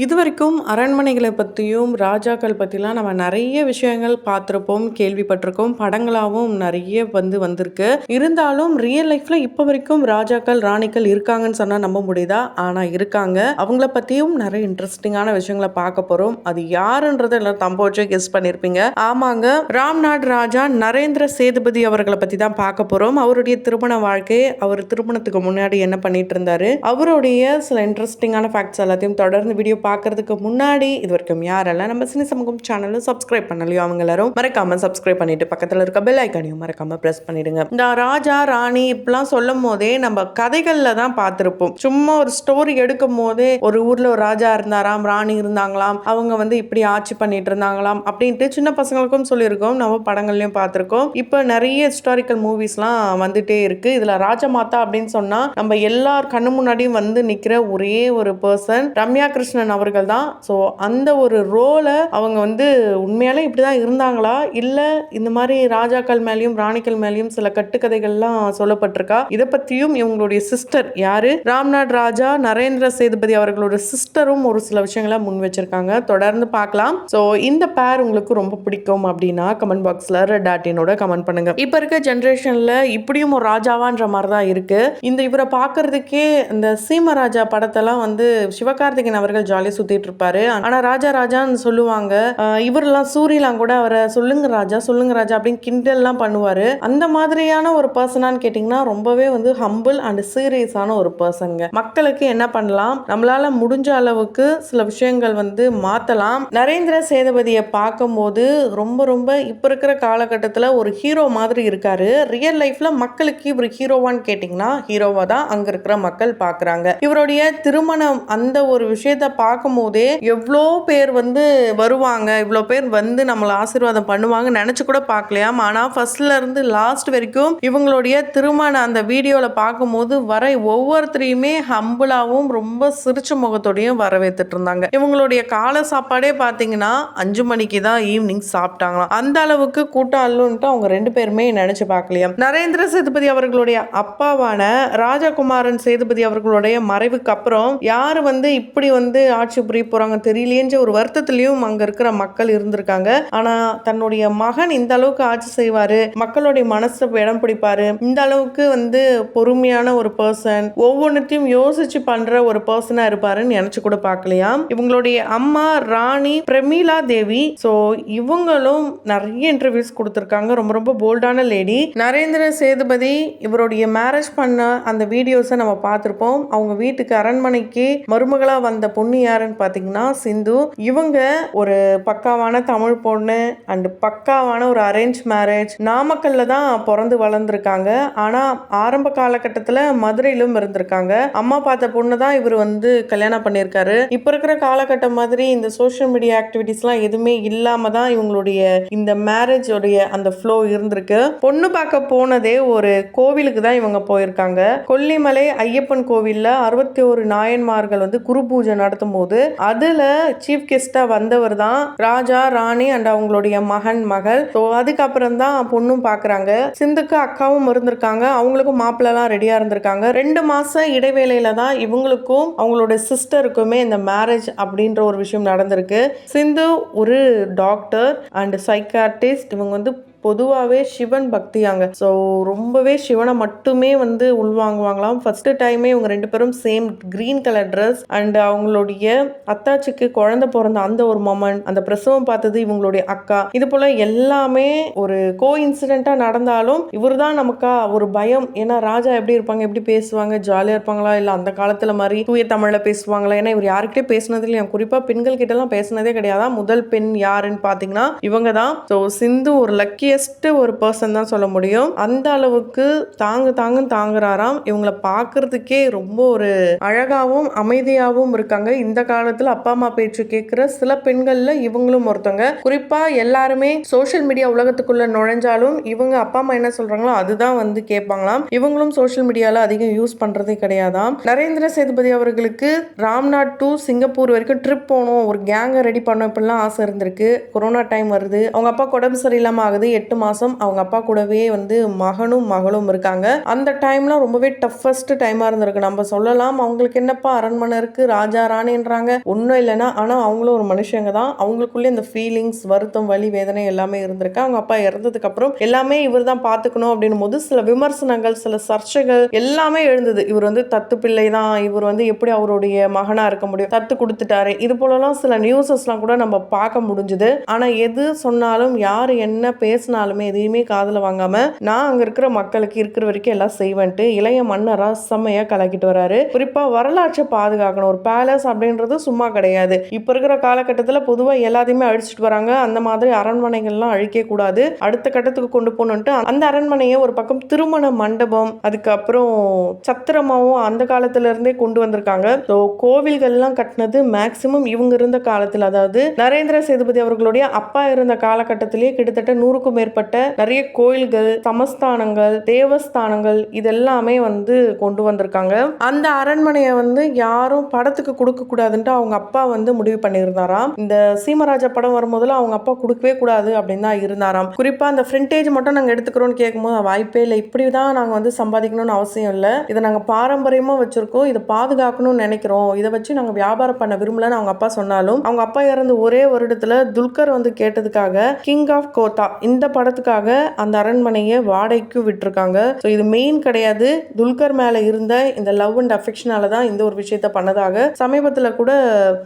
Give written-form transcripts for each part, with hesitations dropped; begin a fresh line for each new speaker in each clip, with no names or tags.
இதுவரைக்கும் அரண்மனைகள பத்தியும், ராஜாக்கள் பத்திலாம் நம்ம நெறைய விஷயங்கள் பார்த்துருப்போம், கேள்விப்பட்டிருக்கோம். படங்களாவும் நெறைய வந்திருக்கு. இருந்தாலும் ரியல் லைஃப்ல இப்ப வரைக்கும் ராஜாக்கள், ராணிகள் இருக்காங்கன்னு சொன்னா நம்ப முடியுதா? ஆனா இருக்காங்க. அவங்கள பத்தியும் நெறைய இன்ட்ரஸ்டிங்கான விஷயங்கள பார்க்க போறோம். அது யாருன்றத எல்லாரும் தம்ப வச்சே கெஸ் பண்ணியிருப்பீங்க. ஆமாங்க. ராம்நாட் ராஜா நரேந்திர சேதுபதி அவர்கள பத்தி தான் பார்க்க போறோம். அவருடைய திருமண வாழ்க்கை, அவர் திருமணத்துக்கு முன்னாடி என்ன பண்ணிட்டு இருந்தாரு, அவருடைய சில இன்ட்ரஸ்டிங்கான ஃபேக்ட்ஸ் எல்லாத்தையும் தொடர்ந்து வீடியோ பார்க்கறதுக்கு முன்னாடி இது வரைக்கும் யாரெல்லாம் நம்ம சினி சமூகம் சேனலை சப்ஸ்கிரைப் பண்ணலையோ அவங்க எல்லாரும் மறக்காம சப்ஸ்கிரைப் பண்ணிட்டு பக்கத்துல இருக்க பெல் ஐக்கானையும் மறக்காம பிரஸ் பண்ணிடுங்க. இந்த ராஜா ராணி இப்பெல்லாம் சொல்லும் போதே நம்ம கதைகள்ல தான் பார்த்திருப்போம். சும்மா ஒரு ஸ்டோரி எடுக்கும் போதே ஒரு ஊர்ல ஒரு ராஜா இருந்தாராம், ராணி இருந்தாங்களாம், அவங்க இப்படி ஆட்சி பண்ணிட்டு இருந்தாங்களாம் அப்படின்ட்டு சின்ன பசங்களுக்கும் சொல்லியிருக்கோம், நம்ம படங்கள்லயும் பார்த்திருக்கோம். இப்ப நிறைய ஹிஸ்டாரிக்கல் மூவிஸ்லாம் வந்துட்டே இருக்கு. இதுல ராஜமாதா அப்படின்னு சொன்னா நம்ம எல்லார் கண்ணு முன்னாடியும் வந்து நிக்கிற ஒரே ஒரு பர்சன் ரம்யா கிருஷ்ணன் அவர்கள் தான். ஸோ அந்த ஒரு ரோலை அவங்க உண்மையாலே இப்படிதான் இருந்தாங்களா, இல்ல இந்த மாதிரி ராஜாக்கள் மேலேயும் ராணிகள் மேலேயும் சில கட்டுக்கதைகள்லாம் சொல்லப்பட்டிருக்கா, இதை பத்தியும் இவங்களுடைய சிஸ்டர் யாரு, ராம்நாட் ராஜா நரேந்திர சேதுபதி அவர்களோட சிஸ்டரும் ஒரு சில விஷயங்களை முன் வச்சிருக்காங்க. தொடர்ந்து பார்க்கலாம். ஸோ இந்த பேர் உங்களுக்கு ரொம்ப பிடிக்கும் அப்படின்னா கமெண்ட் பாக்ஸ்ல ரெட் டாட்டினோட கமெண்ட் பண்ணுங்க. இப்ப இருக்க ஜென்ரேஷன்ல இப்படியும் ஒரு ராஜாவான்ற மாதிரி தான் இருக்கு. இவரை பார்க்கறதுக்கே இந்த சீமராஜா படத்தெல்லாம் சிவகார்த்திகேயன் அவர்கள் ஜாலியாக சுத்திட்டு இருப்பாரு. ஆனா ராஜா ராஜான்னு சொல்லுவாங்க. இவரெல்லாம் சூரியலாம் கூட அவரை சொல்லுங்க ராஜா அப்படின்னு கிண்டல்லாம் பண்ணுவாரு. அந்த மாதிரியான ஒரு பர்சனான்னு கேட்டீங்கன்னா ரொம்பவே ஹம்பிள் அண்ட் சீரியஸான ஒரு பர்சன்ங்க. மக்களுக்கு என்ன பண்ணலாம், நம்மளால முடிஞ்ச அளவுக்கு சில விஷயங்கள் மாத்தலாம். நரேந்திர சேதுபதியை பார்க்கும்போது ரொம்ப ரொம்ப இப்ப இருக்கிற காலகட்டத்தில் ஒரு ஹீரோ மாதிரி இருக்காரு. ரியல் லைஃப்ல மக்களுக்கு இவர் ஹீரோவான்னு கேட்டீங்கன்னா ஹீரோவா தான் அங்க இருக்கிற மக்கள் பாக்குறாங்க. இவருடைய திருமணம் அந்த ஒரு விஷயத்த பார்க்கும் போதே எவ்வளோ பேர் வருவாங்க, இவ்வளோ பேர் நம்மளை ஆசீர்வாதம் பண்ணுவாங்க நினைச்சு கூட பார்க்கலையாம். ஆனா ஃபர்ஸ்ட்ல இருந்து லாஸ்ட் வரைக்கும் இவங்களுடைய திருமண அந்த வீடியோல பார்க்கும்போது வர ஒவ்வொருத்தரையுமே ஹம்பிளாவும் ரொம்ப சிரிச்ச முகத்தோடையும் வரவேற்றுட்டு இருந்தாங்க. இவங்களுடைய காலை சாப்பாடே பார்த்தீங்கன்னா 5 மணிக்கு தான் ஈவினிங் சாப்பிட்டாங்களாம். அந்த அளவுக்கு கூட்டம் அல்லுன்ட்டு அவங்க 2 பேருமே நினைச்சு பார்க்கலையாம். நரேந்திர சேதுபதி அவர்களுடைய அப்பாவான ராஜகுமாரன் சேதுபதி அவர்களுடைய மறைவுக்கு அப்புறம் யாரு இப்படி ஆட்சி புரிய போறாங்க தெரியலையேன்ற ஒரு வருத்தத்திலையும் அங்க இருக்கிற மக்கள் இருந்திருக்காங்க. ஆனா தன்னுடைய மகன் இந்த அளவுக்கு ஆட்சி செய்வாரு, மக்களுடைய மனசை இடம் பிடிப்பாரு, இந்த அளவுக்கு பொறுமையான ஒரு பர்சன், ஒவ்வொன்றையும் யோசிச்சு பண்ற ஒரு பர்சனா இருப்பாருன்னு நினைச்சு கூட பார்க்கலையாம். இவங்களுடைய அம்மா ராணி பிரமீளா தேவி. சோ இவங்களும் நிறைய இன்டர்வியூஸ் கொடுத்திருக்காங்க. ரொம்ப ரொம்ப போல்டான லேடி. நரேந்திர சேதுபதி இவருடைய மேரேஜ் பண்ண அந்த வீடியோஸை நம்ம பார்த்திருப்போம். அவங்க வீட்டுக்கு அரண்மனைக்கு மருமகளா வந்த பொண்ணு யாருன்னு பாத்தீங்கன்னா சிந்து. இவங்க ஒரு பக்காவான தமிழ் பொண்ணு அண்ட் பக்காவான ஒரு அரேஞ்ச் மேரேஜ். நாமக்கல்ல தான் பிறந்து வளர்ந்துருக்காங்க. ஆனா ஆரம்ப காலகட்டத்துல மதுரையிலும் இருந்திருக்காங்க. அம்மா பார்த்த பொண்ணு தான் இவர் கல்யாணம் பண்ணியிருக்காரு. இப்ப இருக்கிற காலகட்டம் மாதிரி இந்த சோஷியல் மீடியா ஆக்டிவிட்டிஸ்லாம் எதுவுமே இல்லாம தான் இவங்களுடைய இந்த மேரேஜ் உடைய அந்த ஃப்ளோ இருந்திருக்கு. பொண்ணு பார்க்க போனதே ஒரு கோவிலுக்கு தான் இவங்க போயிருக்காங்க. கொல்லிமலை ஐயப்பன் கோவில்ல 61 நாயன்மார்கள் குரு பூஜை நடத்தும் போது அதுல சீஃப் கெஸ்டா வந்தவர் தான் ராஜா ராணி அண்ட் அவங்களுடைய மகள். அதுக்கப்புறம் தான் பொண்ணும் பாக்குறாங்க. சிந்துக்கு அக்காவும் இருந்திருக்காங்க. அவங்களுக்கும் மாப்பிள்ளலாம் ரெடியா இருந்திருக்காங்க. 2 மாசம் இடைவேளையில தான் இவங்களுக்கும் அவங்களோட சிஸ்டருக்குமே இந்த மேரேஜ் அப்படின்ற ஒரு விஷயம் நடந்திருக்கு. சிந்து ஒரு டாக்டர் அண்ட் சைக்காட்ரிஸ்ட். இவங்க பொதுவாகவே சிவன் பக்தியாங்க. ஸோ ரொம்பவே சிவனை மட்டுமே உள்வாங்குவாங்களாம். ஃபர்ஸ்ட் டைமே இவங்க 2 பேரும் same green colour dress and அவங்களுடைய அத்தாச்சிக்கு குழந்தை பிறந்த அந்த ஒரு மொமெண்ட், அந்த பிரசவம் பார்த்தது இவங்களுடைய அக்கா, இது போல எல்லாமே ஒரு கோ இன்சிடென்ட்டா நடந்தாலும் இவர் தான் நமக்கா ஒரு பயம். ஏன்னா ராஜா எப்படி இருப்பாங்க, எப்படி பேசுவாங்க, ஜாலியா இருப்பாங்களா, இல்லை அந்த காலத்துல மாதிரி தூய தமிழ்ல பேசுவாங்களா? ஏன்னா இவர் யாருக்கிட்டே பேசினது இல்லையா, குறிப்பா பெண்கள் கிட்ட எல்லாம் பேசினதே கிடையாதா. முதல் பெண் யாருன்னு பாத்தீங்கன்னா இவங்க தான். ஸோ சிந்து ஒரு லக்கி ஒரு பர்சன் தான் சொல்ல முடியும். அந்த அளவுக்கு தாங்குறாராம். இவங்களை பார்க்கறதுக்கே ரொம்ப ஒரு அழகாவும் அமைதியாகவும் இருக்காங்க. இந்த காலத்துல அப்பா அம்மா பேச்சு கேட்கிற சில பெண்கள்ல இவங்களும் ஒருத்தங்க. குறிப்பா எல்லாருமே சோஷியல் மீடியா உலகத்துக்குள்ள நுழைஞ்சாலும் இவங்க அப்பா அம்மா என்ன சொல்றாங்களோ அதுதான் கேட்பாங்களாம். இவங்களும் சோஷியல் மீடியால அதிகம் யூஸ் பண்றதே கிடையாதாம். நரேந்திர சேதுபதி அவர்களுக்கு ராம்நாட் டு சிங்கப்பூர் வரைக்கும் ட்ரிப் போகணும், ஒரு கேங்கை ரெடி பண்ண இப்படிலாம் ஆசை இருந்திருக்கு. கொரோனா டைம் வருது, அவங்க அப்பா உடம்பு சரியில்லாம ஆகுது, 8 மாசம் அவங்க அப்பா கூடவே வந்து மகனும் மகளும் இருக்காங்க. அந்த டைம்லாம் ரொம்பவே டஃபஸ்ட் டைமா இருந்திருக்கு. நம்ம சொல்லலாம் அவங்களுக்கு என்னப்பா அரண்மனை இருக்கு, ராஜா ராணின்றாங்க, ஒன்றும் இல்லைன்னா, ஆனால் அவங்களும் ஒரு மனுஷங்க தான். அவங்களுக்குள்ளே இந்த ஃபீலிங்ஸ், வருத்தம், வலி, வேதனை எல்லாமே இருந்திருக்கு. அவங்க அப்பா இறந்ததுக்கு அப்புறம் எல்லாமே இவர் தான் பார்த்துக்கணும் அப்படின்னும் போது சில விமர்சனங்கள், சில சர்ச்சைகள் எல்லாமே எழுந்தது. இவர் வந்து தத்து பிள்ளை தான், இவர் வந்து எப்படி அவருடைய மகனா இருக்க முடியும், தத்து கொடுத்துட்டாரு, இது போலலாம் சில நியூஸஸ்லாம் கூட நம்ம பார்க்க முடிஞ்சுது. ஆனா எது சொன்னாலும் யார் என்ன பேசினாலுமே எதையுமே காதுல வாங்காம நான் அங்க இருக்கிற மக்களுக்கு இருக்கிற வரைக்கும் எல்லாம் செய்வேன்ட்டு இளைய மன்னரா செம்மையா கலக்கிட்டு வராரு. குறிப்பா வரலாற்றை பாதுகாக்கணும். ஒரு பேலஸ் அப்படின்றது சும்மா கிடையாது. இப்ப இருக்கிற காலகட்டத்தில் பொதுவா எல்லாத்தையுமே அழிச்சிட்டு வராங்க. அந்த மாதிரி அரண்மனைகள்லாம் அழிக்க கூடாது, அடுத்த கட்டத்துக்கு கொண்டு போகணுன்ட்டு அந்த அரண்மனையை ஒரு பக்கம் திருமண மண்டபம், அதுக்கப்புறம் சத்திரமாவும் அந்த காலத்துல இருந்தே கொண்டு வந்திருக்காங்க. ஸோ கோவில்கள்லாம் கட்டினது மேக்சிமம் இவங்க இருந்த காலத்தில், அதாவது நரேந்திர சேதுபதி அவர்களுடைய அப்பா இருந்த காலகட்டத்திலேயே கிட்டத்தட்ட 100க்கும் மேற்பட்ட நிறைய கோயில்கள், சமஸ்தானங்கள், தேவஸ்தானங்கள் இதெல்லாமே வந்து கொண்டு வந்திருக்காங்க. அந்த அரண்மனையை வந்து யாரும் படத்துக்கு கொடுக்க கூடாதுன்ட்டு அவங்க அப்பா வந்து முடிவு பண்ணியிருந்தாராம். இந்த சீமராஜா படம் வரும்போதுல அவங்க அப்பா கொடுக்கவே கூடாது அப்படின்னு தான் இருந்தாராம். குறிப்பா அந்த ஃப்ரண்டேஜ் மட்டும் நாங்கள் எடுத்துக்கிறோம்னு கேட்கும்போது வாய்ப்பே இல்லை, இப்படிதான் நாங்கள் வந்து சம்பாதிக்கணும்னு அவசியம் இல்லை, இதை நாங்கள் பாரம்பரியமாக வச்சிருக்கோம், இதை பாதுகாக்கணும்னு நினைக்கிறோம், இதை வச்சு நாங்கள் வியாபாரம் பண்ண விரும்பலன்னு அவங்க அப்பா சொன்னாலும் அவங்க அப்பா இறந்து ஒரே வருடத்துல துல்கர் வந்து கேட்டதுக்காக கிங் ஆஃப் கோத்தா இந்த படத்துக்காக அந்த அரண்மனையை வாடகைக்கு விட்டுருக்காங்க. ஸோ இது மெயின் கிடையாது, துல்கர் மேல இருந்த இந்த லவ் அண்ட் அஃபெக்ஷனால தான் இந்த ஒரு விஷயத்த பண்ணதாக சமீபத்தில் கூட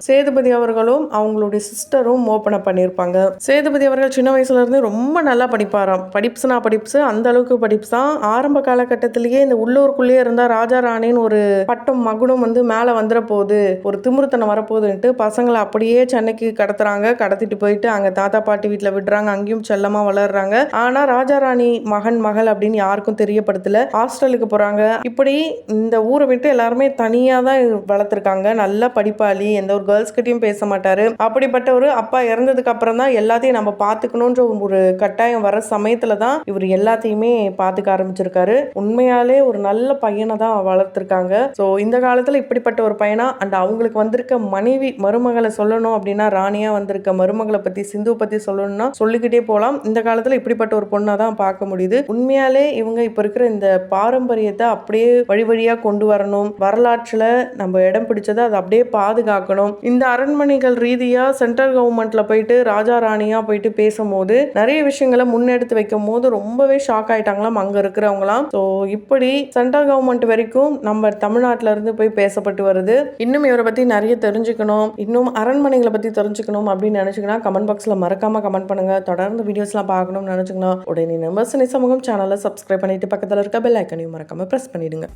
சேதுபதி அவர்களும் அவங்களுடைய சிஸ்டரும் ஓப்பன் அப் பண்ணியிருப்பாங்க. சேதுபதி அவர்கள் சின்ன வயசுல இருந்து ரொம்ப நல்லா படிப்பாராம். படிப்ஸ்னா படிப்ஸ், அந்த அளவுக்கு படிப்ஸ் தான். ஆரம்ப காலகட்டத்திலேயே இந்த உள்ளூருக்குள்ளேயே இருந்தா ராஜா ராணின்னு ஒரு பட்டம் மகுடம் வந்து மேலே வந்துட போகுது, ஒரு திமிருத்தனம் வரப்போகுதுன்ட்டு பசங்களை அப்படியே சென்னைக்கு கடத்துறாங்க. கடத்திட்டு போயிட்டு அங்கே தாத்தா பாட்டி வீட்டில் விடுறாங்க, அங்கேயும் செல்லமா வளர்றாங்க. ஆனா ராஜா ராணி மகன் மகள் அப்படின்னு யாருக்கும் தெரியப்படுத்தல. ஹாஸ்டலுக்கு போறாங்க. இப்படி இந்த ஊரை விட்டு எல்லாருமே தனியா தான் வளர்த்துருக்காங்க. நல்லா படிப்பாளி, எந்த ஒரு கேர்ள்ஸ் கிட்டையும் பேச மாட்டாரு. அப்படிப்பட்ட ஒரு அப்பா இறந்ததுக்கு அப்புறம் தான் எல்லாத்தையும் நம்ம பார்த்துக்கணுன்ற ஒரு கட்டாயம் வர சமயத்துல தான் இவர் எல்லாத்தையுமே பார்த்துக்க ஆரம்பிச்சிருக்காரு. உண்மையாலே ஒரு நல்ல பையனை தான் வளர்த்துருக்காங்க. ஸோ இந்த காலத்துல இப்படிப்பட்ட ஒரு பையனா அண்ட் அவங்களுக்கு வந்திருக்க மனைவி மருமகளை சொல்லணும் அப்படின்னா, ராணியா வந்திருக்க மருமகளை பத்தி, சிந்து பத்தி சொல்லணும்னா சொல்லிக்கிட்டே போகலாம். இந்த காலத்துல இப்படிப்பட்ட ஒரு பொண்ணா தான் பார்க்க முடியுது. உண்மையாலே இவங்க இப்ப இருக்கிற இந்த பாரம்பரியத்தை அப்படியே வழி வழியா கொண்டு வரணும், வரலாற்றுல நம்ம இடம் பிடிச்சதை அதை அப்படியே பாதுகாக்கணும். இந்த அரண்மனைகள் ரீதியா சென்ட்ரல் கவர்மெண்ட்ல போயிட்டு ராஜா ராணியா போயிட்டு பேசும்போது நிறைய விஷயங்களை முன்னெடுத்து வைக்கும் போது ரொம்பவே ஷாக் ஆயிட்டாங்களாம் அங்க இருக்கிறவங்களாம். ஸோ இப்படி சென்ட்ரல் கவர்மெண்ட் வரைக்கும் நம்ம தமிழ்நாட்டில இருந்து போய் பேசப்பட்டு வருது. இன்னும் இவரை பத்தி நிறைய தெரிஞ்சுக்கணும், இன்னும் அரண்மனைகளை பத்தி தெரிஞ்சுக்கணும் அப்படின்னு நினைச்சுக்கணும் கமெண்ட் பாக்ஸ்ல மறக்காம கமெண்ட் பண்ணுங்க. தொடர்ந்து வீடியோஸ்லாம் பார்க்கணும்னு நினைச்சுக்கணும் உடனே நம்ம சினி சமூகம் சேனலை சப்ஸ்கிரைப் பண்ணிட்டு பக்கத்தில் இருக்க பெல் ஐக்கனையும் மறக்காம பிரஸ் பண்ணிடுங்க.